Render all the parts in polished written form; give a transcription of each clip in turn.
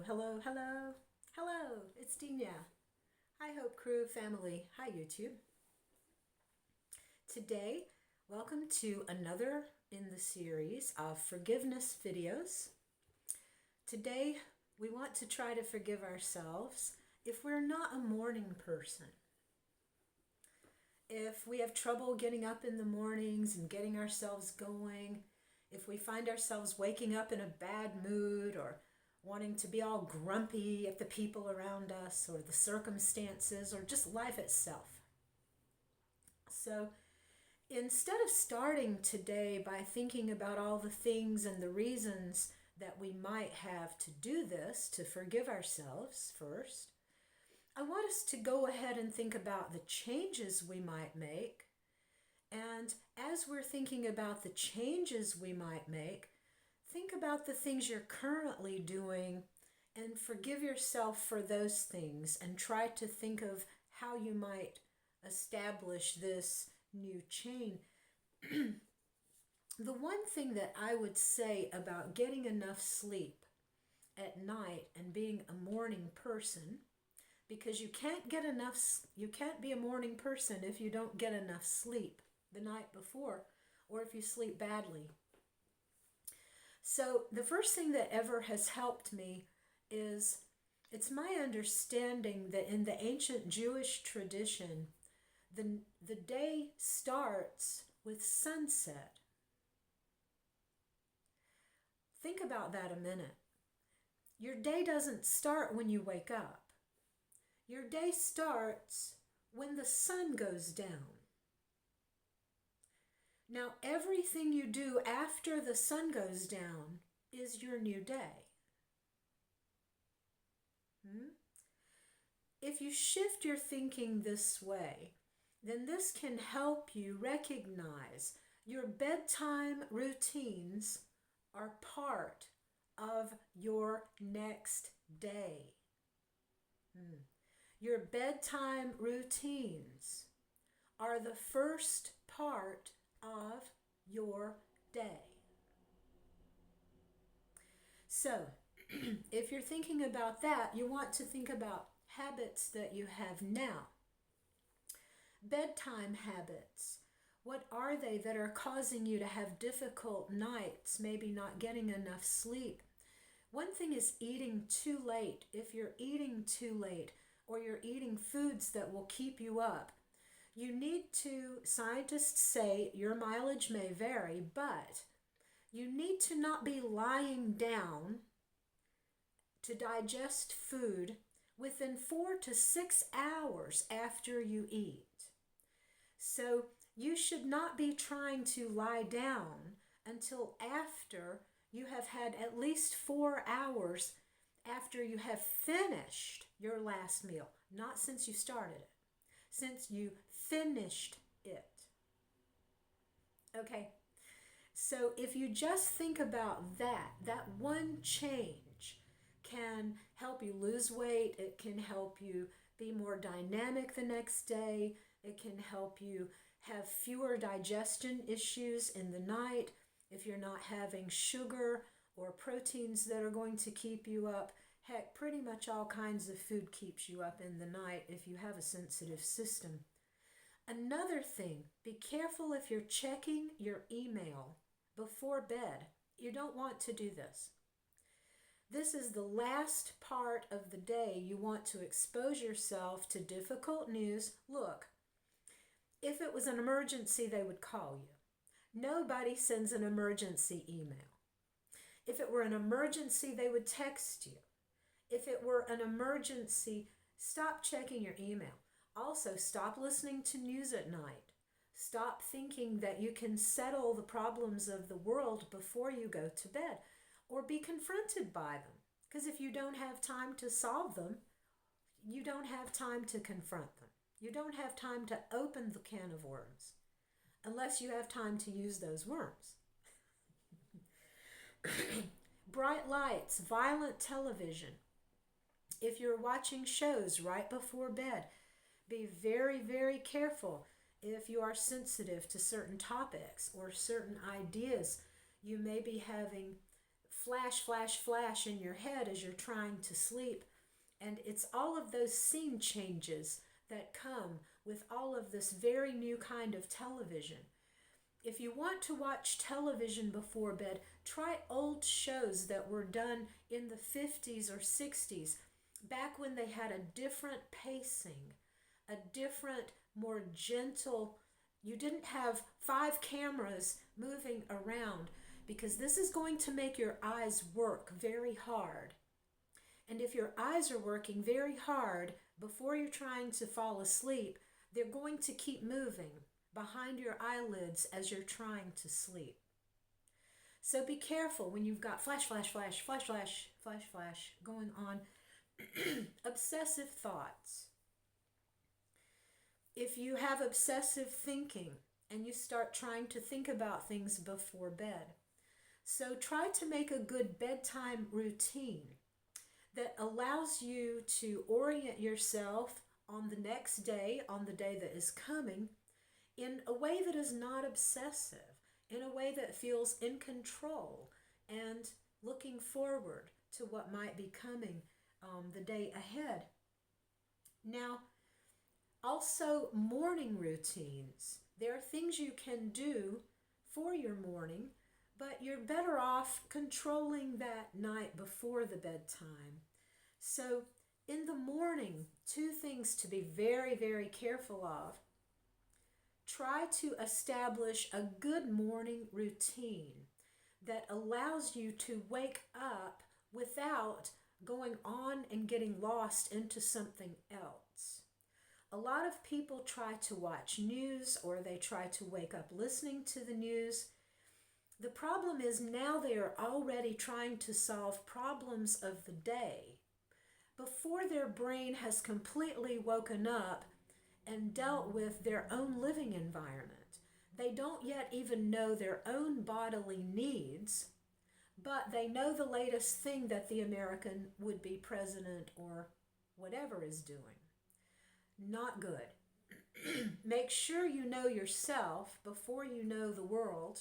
hello, hello, hello, it's Dina. Hi, Hope Crew family. Hi, YouTube. Today, welcome to another in the series of forgiveness videos. Today, we want to try to forgive ourselves if we're not a morning person. If we have trouble getting up in the mornings and getting ourselves going, if we find ourselves waking up in a bad mood or wanting to be all grumpy at the people around us or the circumstances or just life itself. So instead of starting today by thinking about all the things and the reasons that we might have to do this, to forgive ourselves first, I want us to go ahead and think about the changes we might make. And as we're thinking about the changes we might make, think about the things you're currently doing and forgive yourself for those things and try to think of how you might establish this new chain. The one thing that I would say about getting enough sleep at night and being a morning person, because you can't be a morning person if you don't get enough sleep the night before or if you sleep badly. So the first thing that ever has helped me is it's my understanding that in the ancient Jewish tradition, the day starts with sunset. Think about that a minute. Your day doesn't start when you wake up. Your day starts when the sun goes down. Now, everything you do after the sun goes down is your new day. If you shift your thinking this way, then this can help you recognize your bedtime routines are part of your next day. Your bedtime routines are the first part of your day. So, if you're thinking about that, you want to think about habits that you have now. Bedtime habits. What are they that are causing you to have difficult nights, maybe not getting enough sleep? One thing is eating too late. If you're eating too late or you're eating foods that will keep you up, you need to, scientists say your mileage may vary, but you need to not be lying down to digest food within 4 to 6 hours after you eat. So you should not be trying to lie down until after you have had at least 4 hours after you have finished your last meal, not since you started it. Since you finished it. Okay, so if you just think about that one change can help you lose weight, it can help you be more dynamic the next day, it can help you have fewer digestion issues in the night if you're not having sugar or proteins that are going to keep you up. Heck, pretty much all kinds of food keeps you up in the night if you have a sensitive system. Another thing, be careful if you're checking your email before bed. You don't want to do this. This is the last part of the day you want to expose yourself to difficult news. Look, if it was an emergency, they would call you. Nobody sends an emergency email. If it were an emergency, they would text you. If it were an emergency, stop checking your email. Also, stop listening to news at night. Stop thinking that you can settle the problems of the world before you go to bed or be confronted by them. Because if you don't have time to solve them, you don't have time to confront them. You don't have time to open the can of worms unless you have time to use those worms. Bright lights, violent television. If you're watching shows right before bed, be very, very careful if you are sensitive to certain topics or certain ideas. You may be having flash, flash, flash in your head as you're trying to sleep. And it's all of those scene changes that come with all of this very new kind of television. If you want to watch television before bed, try old shows that were done in the 50s or 60s, back when they had a different pacing, a different, more gentle. You didn't have 5 cameras moving around, because this is going to make your eyes work very hard. And if your eyes are working very hard before you're trying to fall asleep, they're going to keep moving behind your eyelids as you're trying to sleep. So be careful when you've got flash, flash, flash, flash, flash, flash, flash going on. Obsessive thoughts. If you have obsessive thinking and you start trying to think about things before bed, so try to make a good bedtime routine that allows you to orient yourself on the next day, on the day that is coming, in a way that is not obsessive, in a way that feels in control and looking forward to what might be coming the day ahead. Now, also morning routines. There are things you can do for your morning, but you're better off controlling that night before the bedtime. So in the morning, 2 things to be very, very careful of. Try to establish a good morning routine that allows you to wake up without going on and getting lost into something else. A lot of people try to watch news, or they try to wake up listening to the news. The problem is now they are already trying to solve problems of the day before their brain has completely woken up and dealt with their own living environment. They don't yet even know their own bodily needs, but they know the latest thing that the American would-be president or whatever is doing. Not good. Make sure you know yourself before you know the world.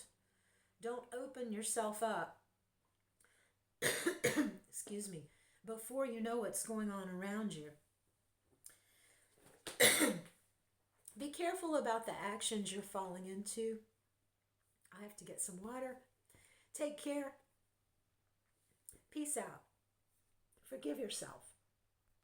Don't open yourself up, excuse me, before you know what's going on around you. Be careful about the actions you're falling into. I have to get some water. Take care. Peace out. Forgive yourself.